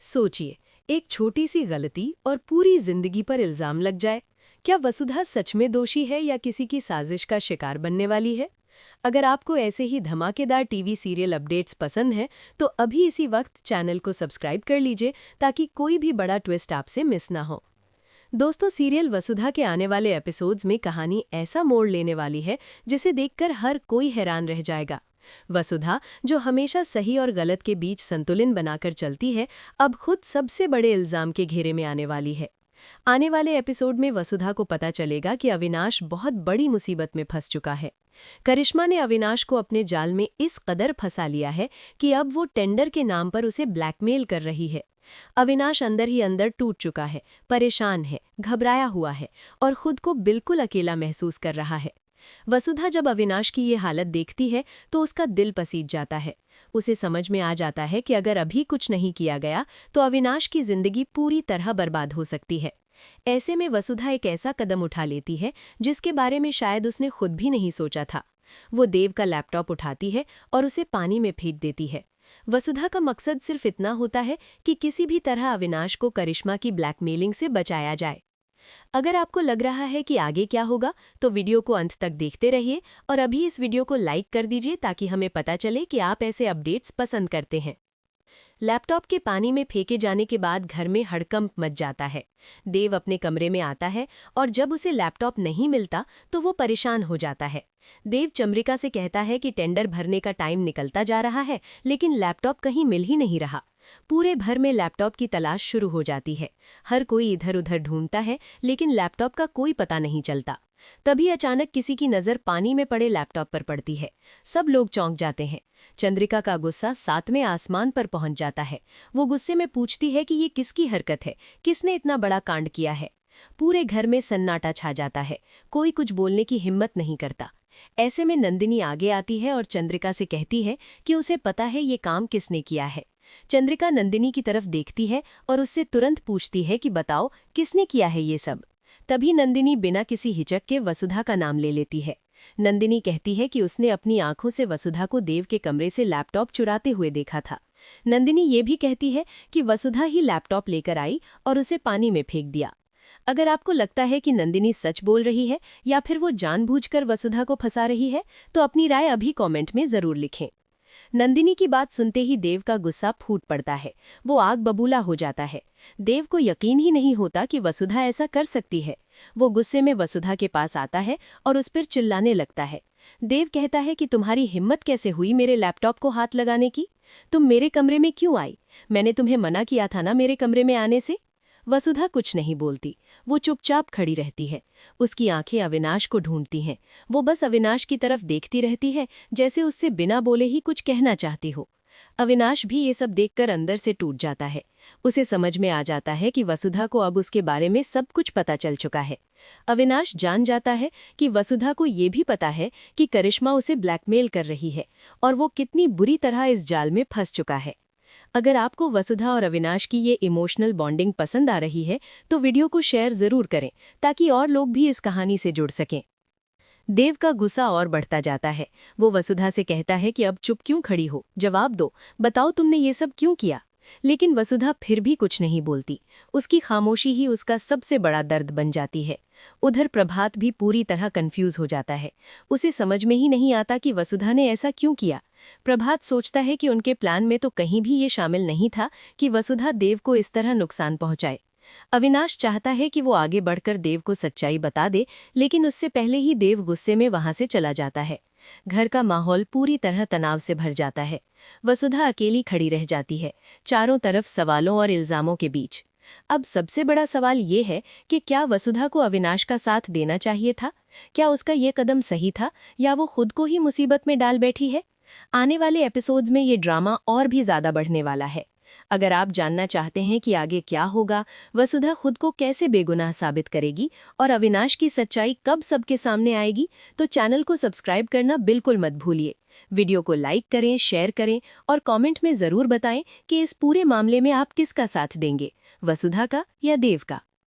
सोचिए, एक छोटी सी गलती और पूरी जिंदगी पर इल्जाम लग जाए। क्या वसुधा सच में दोषी है या किसी की साजिश का शिकार बनने वाली है? अगर आपको ऐसे ही धमाकेदार टीवी सीरियल अपडेट्स पसंद हैं, तो अभी इसी वक्त चैनल को सब्सक्राइब कर लीजिए ताकि कोई भी बड़ा ट्विस्ट आपसे मिस ना हो। दोस्तों, सीरियल वसुधा के आने वाले एपिसोड्स में कहानी ऐसा मोड़ लेने वाली है जिसे देखकर हर कोई हैरान रह जाएगा। वसुधा, जो हमेशा सही और गलत के बीच संतुलन बनाकर चलती है, अब खुद सबसे बड़े इल्जाम के घेरे में आने वाली है। आने वाले एपिसोड में वसुधा को पता चलेगा कि अविनाश बहुत बड़ी मुसीबत में फंस चुका है। करिश्मा ने अविनाश को अपने जाल में इस कदर फंसा लिया है कि अब वो टेंडर के नाम पर उसे ब्लैकमेल कर रही है। अविनाश अंदर ही अंदर टूट चुका है, परेशान है, घबराया हुआ है और खुद को बिल्कुल अकेला महसूस कर रहा है। वसुधा जब अविनाश की ये हालत देखती है तो उसका दिल पसीज जाता है। उसे समझ में आ जाता है कि अगर अभी कुछ नहीं किया गया तो अविनाश की जिंदगी पूरी तरह बर्बाद हो सकती है। ऐसे में वसुधा एक ऐसा कदम उठा लेती है जिसके बारे में शायद उसने खुद भी नहीं सोचा था। वो देव का लैपटॉप उठाती है और उसे पानी में फेंक देती है। वसुधा का मकसद सिर्फ इतना होता है कि किसी भी तरह अविनाश को करिश्मा की ब्लैकमेलिंग से बचाया जाए। अगर आपको लग रहा है कि आगे क्या होगा, तो वीडियो को अंत तक देखते रहिए और अभी इस वीडियो को लाइक कर दीजिए ताकि हमें पता चले कि आप ऐसे अपडेट्स पसंद करते हैं। लैपटॉप के पानी में फेंके जाने के बाद घर में हड़कंप मच जाता है। देव अपने कमरे में आता है और जब उसे लैपटॉप नहीं मिलता तो वो परेशान हो जाता है। देव चंद्रिका से कहता है कि टेंडर भरने का टाइम निकलता जा रहा है, लेकिन लैपटॉप कहीं मिल ही नहीं रहा। पूरे भर में लैपटॉप की तलाश शुरू हो जाती है। हर कोई इधर उधर ढूंढता है, लेकिन लैपटॉप का कोई पता नहीं चलता। तभी अचानक किसी की नज़र पानी में पड़े लैपटॉप पर पड़ती है। सब लोग चौंक जाते हैं। चंद्रिका का गुस्सा सातवें आसमान पर पहुंच जाता है। वो गुस्से में पूछती है कि ये किसकी हरकत है, किसने इतना बड़ा कांड किया है। पूरे घर में सन्नाटा छा जाता है। कोई कुछ बोलने की हिम्मत नहीं करता। ऐसे में नंदिनी आगे आती है और चंद्रिका से कहती है कि उसे पता है ये काम किसने किया है। चंद्रिका नंदिनी की तरफ देखती है और उससे तुरंत पूछती है कि बताओ, किसने किया है ये सब। तभी नंदिनी बिना किसी हिचक के वसुधा का नाम ले लेती है। नंदिनी कहती है कि उसने अपनी आंखों से वसुधा को देव के कमरे से लैपटॉप चुराते हुए देखा था। नंदिनी ये भी कहती है कि वसुधा ही लैपटॉप लेकर आई और उसे पानी में फेंक दिया। अगर आपको लगता है कि नंदिनी सच बोल रही है या फिर वो जानबूझकर वसुधा को फंसा रही है, तो अपनी राय अभी कमेंट में जरूर लिखें। नंदिनी की बात सुनते ही देव का गुस्सा फूट पड़ता है। वो आग बबूला हो जाता है। देव को यकीन ही नहीं होता कि वसुधा ऐसा कर सकती है। वो गुस्से में वसुधा के पास आता है और उस पर चिल्लाने लगता है। देव कहता है कि तुम्हारी हिम्मत कैसे हुई मेरे लैपटॉप को हाथ लगाने की? तुम मेरे कमरे में क्यों आई? मैंने तुम्हें मना किया था ना मेरे कमरे में आने से। वसुधा कुछ नहीं बोलती। वो चुपचाप खड़ी रहती है। उसकी आंखें अविनाश को ढूंढती हैं। वो बस अविनाश की तरफ देखती रहती है, जैसे उससे बिना बोले ही कुछ कहना चाहती हो। अविनाश भी ये सब देखकर अंदर से टूट जाता है। उसे समझ में आ जाता है कि वसुधा को अब उसके बारे में सब कुछ पता चल चुका है। अविनाश जान जाता है कि वसुधा को ये भी पता है कि करिश्मा उसे ब्लैकमेल कर रही है और वो कितनी बुरी तरह इस जाल में फंस चुका है। अगर आपको वसुधा और अविनाश की ये इमोशनल बॉन्डिंग पसंद आ रही है, तो वीडियो को शेयर जरूर करें ताकि और लोग भी इस कहानी से जुड़ सकें। देव का गुस्सा और बढ़ता जाता है। वो वसुधा से कहता है कि अब चुप क्यों खड़ी हो, जवाब दो, बताओ तुमने ये सब क्यों किया। लेकिन वसुधा फिर भी कुछ नहीं बोलती। उसकी खामोशी ही उसका सबसे बड़ा दर्द बन जाती है। उधर प्रभात भी पूरी तरह कंफ्यूज हो जाता है। उसे समझ में ही नहीं आता कि वसुधा ने ऐसा क्यों किया। प्रभात सोचता है कि उनके प्लान में तो कहीं भी ये शामिल नहीं था कि वसुधा देव को इस तरह नुकसान पहुंचाए। अविनाश चाहता है कि वो आगे बढ़कर देव को सच्चाई बता दे, लेकिन उससे पहले ही देव गुस्से में वहां से चला जाता है। घर का माहौल पूरी तरह तनाव से भर जाता है। वसुधा अकेली खड़ी रह जाती है, चारों तरफ सवालों और इल्जामों के बीच। अब सबसे बड़ा सवाल ये है कि क्या वसुधा को अविनाश का साथ देना चाहिए था? क्या उसका ये कदम सही था या वो खुद को ही मुसीबत में डाल बैठी है? आने वाले एपिसोड्स में ये ड्रामा और भी ज्यादा बढ़ने वाला है। अगर आप जानना चाहते हैं कि आगे क्या होगा, वसुधा खुद को कैसे बेगुनाह साबित करेगी और अविनाश की सच्चाई कब सबके सामने आएगी, तो चैनल को सब्सक्राइब करना बिल्कुल मत भूलिए। वीडियो को लाइक करें, शेयर करें और कमेंट में जरूर बताएं कि इस पूरे मामले में आप किसका साथ देंगे, वसुधा का या देव का।